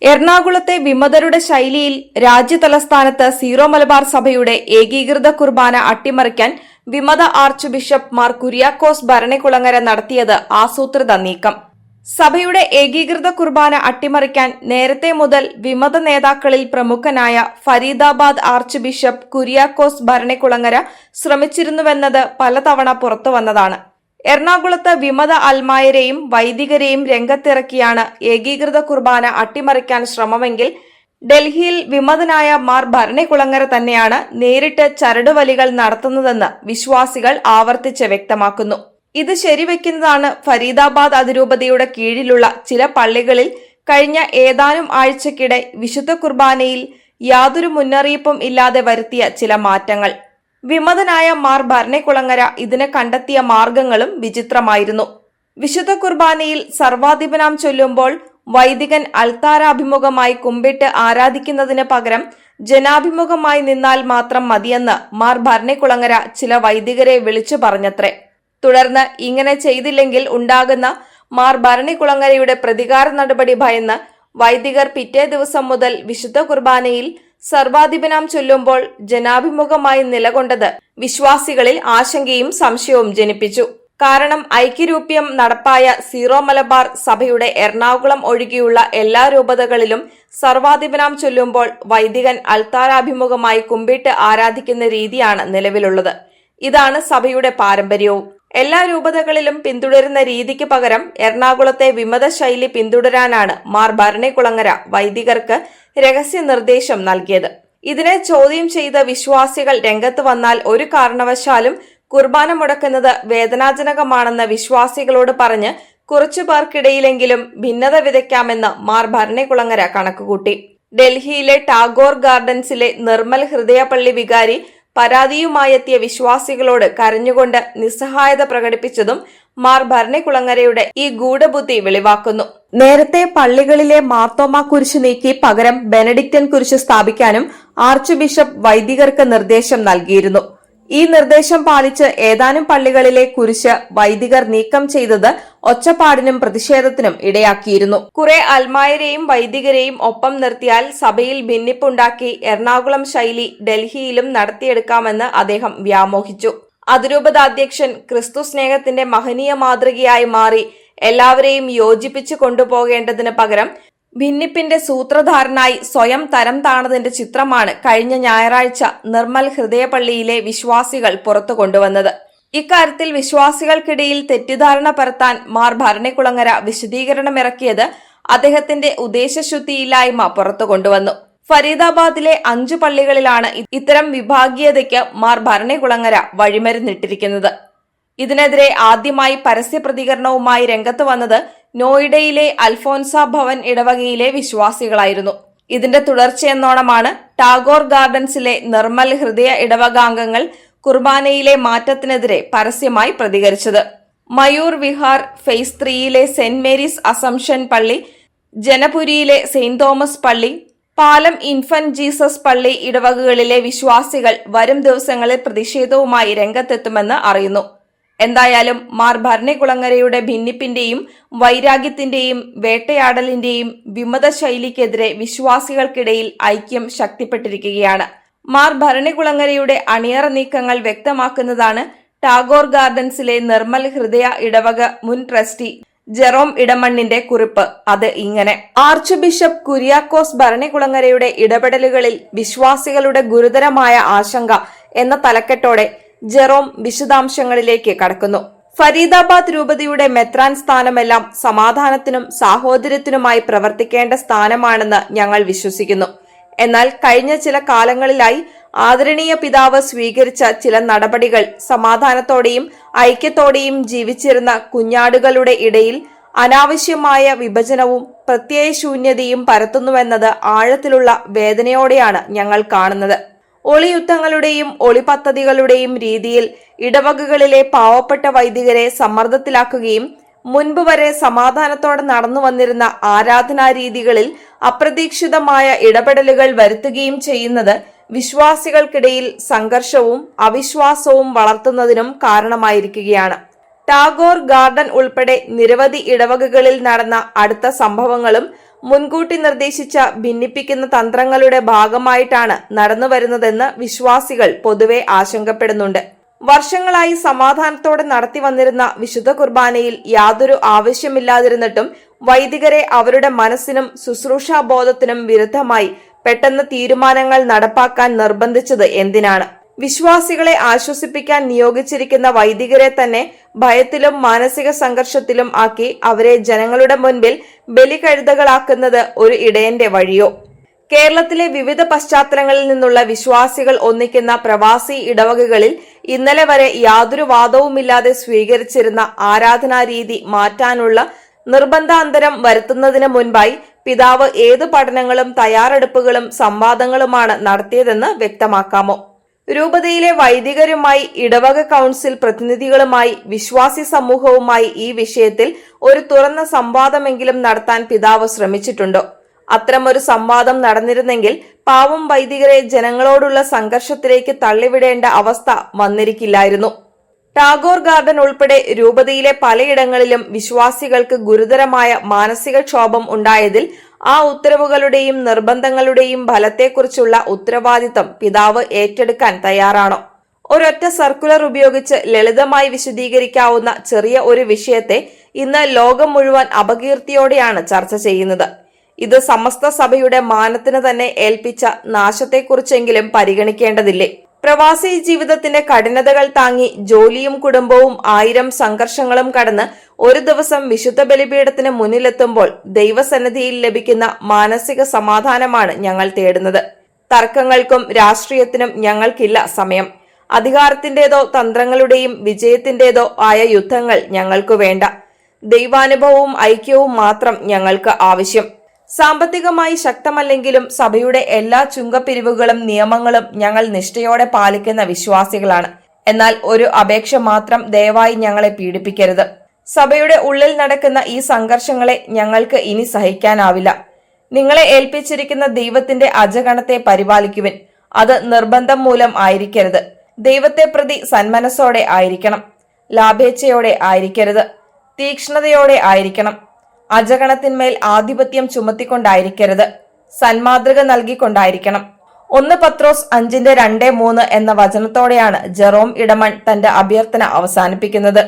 എറണാകുളത്തെ വിമതരുടെ ശൈലിയിൽ രാജ്യതലസ്ഥാനത്ത് സീറോ മലബാർ സഭയുടെ ഏകീകൃത കുർബാന അട്ടിമറിക്കാൻ വിമത ആർച്ച് ബിഷപ്പ് മാർ കുര്യാക്കോസ് ഭരണികുളങ്ങര നടത്തിയത് ആസൂത്രിത നീക്കം. സഭയുടെ ഏകീകൃത കുർബാന അട്ടിമറിക്കാൻ നേരത്തെ മുതൽ വിമത നേതാക്കളിൽ പ്രമുഖനായ ഫരീദാബാദ് ആർച്ച് ബിഷപ്പ് കുര്യാക്കോസ് ഭരണികുളങ്ങര ശ്രമിച്ചിരുന്നുവെന്നത് പലതവണ പുറത്തുവന്നതാണ്. എറണാകുളത്ത് വിമത അൽമായരെയും വൈദികരെയും രംഗത്തിറക്കിയാണ് ഏകീകൃത കുർബാന അട്ടിമറിക്കാൻ ശ്രമമെങ്കിൽ ഡൽഹിയിൽ വിമതനായ മാർ ഭരണികുളങ്ങര തന്നെയാണ് നേരിട്ട് ചരടുവലികൾ നടത്തുന്നതെന്ന് വിശ്വാസികൾ ആവർത്തിച്ച് വ്യക്തമാക്കുന്നു. ഇത് ശരിവെക്കുന്നതാണ് ഫരീദാബാദ് അതിരൂപതയുടെ കീഴിലുള്ള ചില പള്ളികളിൽ കഴിഞ്ഞ ഏതാനും ആഴ്ചക്കിടെ വിശുദ്ധ കുർബാനയിൽ യാതൊരു മുന്നറിയിപ്പും ഇല്ലാതെ വരുത്തിയ ചില മാറ്റങ്ങൾ. വിമതനായ മാർ ഭരണികുളങ്ങര ഇതിന് കണ്ടെത്തിയ മാർഗങ്ങളും വിചിത്രമായിരുന്നു. വിശുദ്ധ കുർബാനയിൽ സർവാധിപനാം ചൊല്ലുമ്പോൾ വൈദികൻ അൽത്താരാഭിമുഖമായി കുമ്പിട്ട് ആരാധിക്കുന്നതിന് പകരം ജനാഭിമുഖമായി നിന്നാൽ മാത്രം മതിയെന്ന് മാർ ഭരണികുളങ്ങര ചില വൈദികരെ വിളിച്ചു പറഞ്ഞത്രേ. തുടർന്ന് ഇങ്ങനെ ചെയ്തില്ലെങ്കിൽ ഉണ്ടാകുന്ന മാർ ഭരണികുളങ്ങരയുടെ പ്രതികാര നടപടി ഭയന്ന് വൈദികർ പിറ്റേ ദിവസം മുതൽ വിശുദ്ധ കുർബാനയിൽ സർവാധിപനാം ചൊല്ലുമ്പോൾ ജനാഭിമുഖമായി നിലകൊണ്ടത് വിശ്വാസികളിൽ ആശങ്കയും സംശയവും ജനിപ്പിച്ചു. കാരണം ഐക്യരൂപ്യം നടപ്പായ സീറോ മലബാർ സഭയുടെ എറണാകുളം ഒഴികെയുള്ള എല്ലാ രൂപതകളിലും സർവാധിപനാം ചൊല്ലുമ്പോൾ വൈദികൻ അൽത്താരാഭിമുഖമായി കുമ്പിട്ട് ആരാധിക്കുന്ന രീതിയാണ് നിലവിലുള്ളത്. ഇതാണ് സഭയുടെ പാരമ്പര്യവും. എല്ലാ രൂപതകളിലും പിന്തുടരുന്ന രീതിക്ക് പകരം എറണാകുളത്തെ വിമത ശൈലി പിന്തുടരാനാണ് മാർ ഭരണികുളങ്ങര വൈദികർക്ക് രഹസ്യ നിർദ്ദേശം നൽകിയത്. ഇതിനെ ചോദ്യം ചെയ്ത വിശ്വാസികൾ രംഗത്ത് വന്നാൽ ഒരു കാരണവശാലും കുർബാന മുടക്കുന്നത് വേദനാജനകമാണെന്ന് വിശ്വാസികളോട് പറഞ്ഞ് കുറച്ചു പേർക്കിടയിലെങ്കിലും ഭിന്നത വിതയ്ക്കാമെന്ന് മാർ ഭരണികുളങ്ങര കണക്കുകൂട്ടി. ഡൽഹിയിലെ ടാഗോർ ഗാർഡൻസിലെ നിർമ്മൽ ഹൃദയപള്ളി വികാരി പരാതിയുമായെത്തിയ വിശ്വാസികളോട് കരഞ്ഞുകൊണ്ട് നിസ്സഹായത പ്രകടിപ്പിച്ചതും മാർ ഭരണികുളങ്ങരയുടെ ഈ ഗൂഢബുദ്ധി വെളിവാക്കുന്നു. നേരത്തെ പള്ളികളിലെ മാർത്തോമ കുരിശ് നീക്കി പകരം ബെനഡിക്റ്റൻ കുരിശ് സ്ഥാപിക്കാനും ആർച്ച് ബിഷപ്പ് വൈദികർക്ക് നിർദ്ദേശം നൽകിയിരുന്നു. ഈ നിർദ്ദേശം പാലിച്ച് ഏതാനും പള്ളികളിലെ കുരിശ് വൈദികർ നീക്കം ചെയ്തത് ഒച്ചപ്പാടിനും പ്രതിഷേധത്തിനും ഇടയാക്കിയിരുന്നു. കുറെ അൽമായരെയും വൈദികരെയും ഒപ്പം നിർത്തിയാൽ സഭയിൽ ഭിന്നിപ്പുണ്ടാക്കി എറണാകുളം ശൈലി ഡൽഹിയിലും നടത്തിയെടുക്കാമെന്ന് അദ്ദേഹം വ്യാമോഹിച്ചു. അതിരൂപത അധ്യക്ഷൻ ക്രിസ്തു സ്നേഹത്തിന്റെ മഹനീയ മാതൃകയായി മാറി എല്ലാവരെയും യോജിപ്പിച്ചു കൊണ്ടുപോകേണ്ടതിന് പകരം ഭിന്നിപ്പിന്റെ സൂത്രധാരനായി സ്വയം തരം താണതിന്റെ ചിത്രമാണ് കഴിഞ്ഞ ഞായറാഴ്ച നിർമ്മൽ ഹൃദയപള്ളിയിലെ വിശ്വാസികൾ പുറത്തു കൊണ്ടുവന്നത്. ഇക്കാര്യത്തിൽ വിശ്വാസികൾക്കിടയിൽ തെറ്റിദ്ധാരണ പരത്താൻ മാർ ഭരണികുളങ്ങര വിശദീകരണമിറക്കിയത് അദ്ദേഹത്തിന്റെ ഉദ്ദേശശുദ്ധിയില്ലായ്മ പുറത്തു കൊണ്ടുവന്നു. ഫരീദാബാദിലെ 5 പള്ളികളിലാണ് ഇത്തരം വിഭാഗീയതയ്ക്ക് മാർ ഭരണികുളങ്ങര വഴിമരുന്നിട്ടിരിക്കുന്നത്. ഇതിനെതിരെ ആദ്യമായി പരസ്യ പ്രതികരണവുമായി രംഗത്ത് വന്നത് നോയിഡയിലെ അൽഫോൻസ ഭവൻ ഇടവകയിലെ വിശ്വാസികളായിരുന്നു. ഇതിന്റെ തുടർച്ചയെന്നോണമാണ് ടാഗോർ ഗാർഡൻസിലെ നിർമ്മൽ ഹൃദയ ഇടവകാംഗങ്ങൾ കുർബാനയിലെ മാറ്റത്തിനെതിരെ പരസ്യമായി പ്രതികരിച്ചത്. മയൂർ വിഹാർ ഫേസ് 3യിലെ സെന്റ് മേരീസ് അസംഷൻ പള്ളി, ജനപുരിയിലെ സെന്റ് തോമസ് പള്ളി, പാലം ഇൻഫന്റ് ജീസസ് പള്ളി ഇടവകകളിലെ വിശ്വാസികൾ വരും ദിവസങ്ങളിൽ പ്രതിഷേധവുമായി രംഗത്തെത്തുമെന്ന് അറിയുന്നു. എന്തായാലും മാർ ഭരണികുളങ്ങരയുടെ ഭിന്നിപ്പിന്റെയും വൈരാഗ്യത്തിന്റെയും വേട്ടയാടലിന്റെയും വിമത ശൈലിക്കെതിരെ വിശ്വാസികൾക്കിടയിൽ ഐക്യം ശക്തിപ്പെട്ടിരിക്കുകയാണ്. മാർ ഭരണികുളങ്ങരയുടെ അണിയറ നീക്കങ്ങൾ വ്യക്തമാക്കുന്നതാണ് ടാഗോർ ഗാർഡൻസിലെ നിർമ്മൽ ഹൃദയ ഇടവക മുൻ ട്രസ്റ്റി ജെറോം ഇടമണ്ണിന്റെ കുറിപ്പ്. അത് ഇങ്ങനെ: ആർച്ച് ബിഷപ്പ് കുര്യാക്കോസ് ഭരണികുളങ്ങരയുടെ ഇടപെടലുകളിൽ വിശ്വാസികളുടെ ഗുരുതരമായ ആശങ്ക എന്ന തലക്കെട്ടോടെ ജെറോം വിശദാംശങ്ങളിലേക്ക് കടക്കുന്നു. ഫരീദാബാദ് രൂപതയുടെ മെത്രാൻ സ്ഥാനമെല്ലാം സമാധാനത്തിനും സാഹോദര്യത്തിനുമായി പ്രവർത്തിക്കേണ്ട സ്ഥാനമാണെന്ന് ഞങ്ങൾ വിശ്വസിക്കുന്നു. എന്നാൽ കഴിഞ്ഞ ചില കാലങ്ങളിലായി ആദരണീയ പിതാവ് സ്വീകരിച്ച ചില നടപടികൾ സമാധാനത്തോടെയും ഐക്യത്തോടെയും ജീവിച്ചിരുന്ന കുഞ്ഞാടുകളുടെ ഇടയിൽ അനാവശ്യമായ വിഭജനവും പ്രത്യയശൂന്യതയും പരത്തുന്നുവെന്നത് ആഴത്തിലുള്ള വേദനയോടെയാണ് ഞങ്ങൾ കാണുന്നത്. ഒളിയുദ്ധങ്ങളുടെയും ഒളിപദ്ധതികളുടെയും രീതിയിൽ ഇടവകകളിലെ പാവപ്പെട്ട വൈദികരെ സമ്മർദ്ദത്തിലാക്കുകയും മുൻപ് വരെ സമാധാനത്തോടെ നടന്നു വന്നിരുന്ന ആരാധനാ രീതികളിൽ അപ്രതീക്ഷിതമായ ഇടപെടലുകൾ വരുത്തുകയും ചെയ്യുന്നത് വിശ്വാസികൾക്കിടയിൽ സംഘർഷവും അവിശ്വാസവും വളർത്തുന്നതിനും കാരണമായിരിക്കുകയാണ്. ടാഗോർ ഗാർഡൻ ഉൾപ്പെടെ നിരവധി ഇടവകകളിൽ നടന്ന അടുത്ത സംഭവങ്ങളും മുൻകൂട്ടി നിർദ്ദേശിച്ച ഭിന്നിപ്പിക്കുന്ന തന്ത്രങ്ങളുടെ ഭാഗമായിട്ടാണ് നടന്നുവരുന്നതെന്ന് വിശ്വാസികൾ പൊതുവെ ആശങ്കപ്പെടുന്നുണ്ട്. വർഷങ്ങളായി സമാധാനത്തോടെ നടത്തി വന്നിരുന്ന വിശുദ്ധ കുർബാനയിൽ യാതൊരു ആവശ്യമില്ലാതിരുന്നിട്ടും വൈദികരെ അവരുടെ മനസ്സിനും ശുശ്രൂഷാബോധത്തിനും വിരുദ്ധമായി പെട്ടെന്ന് തീരുമാനങ്ങൾ നടപ്പാക്കാൻ നിർബന്ധിച്ചത് എന്തിനാണ്? വിശ്വാസികളെ ആശ്വസിപ്പിക്കാൻ നിയോഗിച്ചിരിക്കുന്ന വൈദികരെ തന്നെ ഭയത്തിലും മാനസിക സംഘർഷത്തിലും ആക്കി അവരെ ജനങ്ങളുടെ മുൻപിൽ ബലികഴുതകളാക്കുന്നത് ഒരു ഇടയന്റെ വഴിയോ? കേരളത്തിലെ വിവിധ പശ്ചാത്തലങ്ങളിൽ നിന്നുള്ള വിശ്വാസികൾ ഒന്നിക്കുന്ന പ്രവാസി ഇടവകകളിൽ ഇന്നലെ വരെ യാതൊരു വാദവുമില്ലാതെ സ്വീകരിച്ചിരുന്ന ആരാധനാരീതി മാറ്റാനുള്ള നിർബന്ധാന്തരം വരുത്തുന്നതിന് മുൻപായി പിതാവ് ഏത് പഠനങ്ങളും തയ്യാറെടുപ്പുകളും സംവാദങ്ങളുമാണ് നടത്തിയതെന്ന് വ്യക്തമാക്കാമോ? രൂപതയിലെ വൈദികരുമായി, ഇടവക കൗൺസിൽ പ്രതിനിധികളുമായി, വിശ്വാസി സമൂഹവുമായി ഈ വിഷയത്തിൽ ഒരു തുറന്ന സംവാദമെങ്കിലും നടത്താൻ പിതാവ് ശ്രമിച്ചിട്ടുണ്ടോ? അത്തരമൊരു സംവാദം നടന്നിരുന്നെങ്കിൽ പാവം വൈദികരെ ജനങ്ങളോടുള്ള സംഘർഷത്തിലേക്ക് തള്ളിവിടേണ്ട അവസ്ഥ വന്നിരിക്കില്ലായിരുന്നു. ടാഗോർ ഗാർഡൻ ഉൾപ്പെടെ രൂപതയിലെ പലയിടങ്ങളിലും വിശ്വാസികൾക്ക് ഗുരുതരമായ മാനസിക ക്ഷോഭം ഉണ്ടായതിൽ ആ ഉത്തരവുകളുടെയും നിർബന്ധങ്ങളുടെയും ഫലത്തെക്കുറിച്ചുള്ള ഉത്തരവാദിത്തം പിതാവ് ഏറ്റെടുക്കാൻ തയ്യാറാണോ? ഒരൊറ്റ സർക്കുലർ ഉപയോഗിച്ച് ലളിതമായി വിശദീകരിക്കാവുന്ന ചെറിയ ഒരു വിഷയത്തെ ഇന്ന് ലോകം മുഴുവൻ അപകീർത്തിയോടെയാണ് ചർച്ച ചെയ്യുന്നത്. ഇത് സമസ്ത സഭയുടെ മാനത്തിന് തന്നെ ഏൽപ്പിച്ച നാശത്തെക്കുറിച്ചെങ്കിലും പരിഗണിക്കേണ്ടതില്ലേ? പ്രവാസി ജീവിതത്തിന്റെ കഠിനതകൾ താങ്ങി ജോലിയും കുടുംബവും 1000 സംഘർഷങ്ങളും കടന്ന് ഒരു ദിവസം വിശുദ്ധ ബലിപീഠത്തിന് മുന്നിലെത്തുമ്പോൾ ദൈവസന്നിധിയിൽ ലഭിക്കുന്ന മാനസിക സമാധാനമാണ് ഞങ്ങൾ തേടുന്നത്. തർക്കങ്ങൾക്കും രാഷ്ട്രീയത്തിനും ഞങ്ങൾക്കില്ല സമയം. അധികാരത്തിന്റേതോ തന്ത്രങ്ങളുടെയും വിജയത്തിന്റേതോ ആയ യുദ്ധങ്ങൾ ഞങ്ങൾക്ക് വേണ്ട. ദൈവാനുഭവവും ഐക്യവും മാത്രം ഞങ്ങൾക്ക് ആവശ്യം. സാമ്പത്തികമായി ശക്തമല്ലെങ്കിലും സഭയുടെ എല്ലാ ചുങ്കപ്പിരിവുകളും നിയമങ്ങളും ഞങ്ങൾ നിഷ്ഠയോടെ പാലിക്കുന്ന വിശ്വാസികളാണ്. എന്നാൽ ഒരു അപേക്ഷ മാത്രം, ദയവായി ഞങ്ങളെ പീഡിപ്പിക്കരുത്. സഭയുടെ ഉള്ളിൽ നടക്കുന്ന ഈ സംഘർഷങ്ങളെ ഞങ്ങൾക്ക് ഇനി സഹിക്കാനാവില്ല. നിങ്ങളെ ഏൽപ്പിച്ചിരിക്കുന്ന ദൈവത്തിന്റെ അജഗണത്തെ പരിപാലിക്കുവിൻ. അത് നിർബന്ധം മൂലം ആയിരിക്കരുത്. ദൈവത്തെ പ്രതി സന്മനസ്സോടെ ആയിരിക്കണം. ലാഭേച്ഛയോടെ ആയിരിക്കരുത്. തീക്ഷ്ണതയോടെ ആയിരിക്കണം. അജഗണത്തിന്മേൽ ആധിപത്യം ചുമത്തിക്കൊണ്ടായിരിക്കരുത്. സന്മാതൃക നൽകിക്കൊണ്ടായിരിക്കണം. 1 പത്രോസ് 5:2-3 എന്ന വചനത്തോടെയാണ് ജെറോം ഇടമൺ തന്റെ അഭ്യർത്ഥന അവസാനിപ്പിക്കുന്നത്.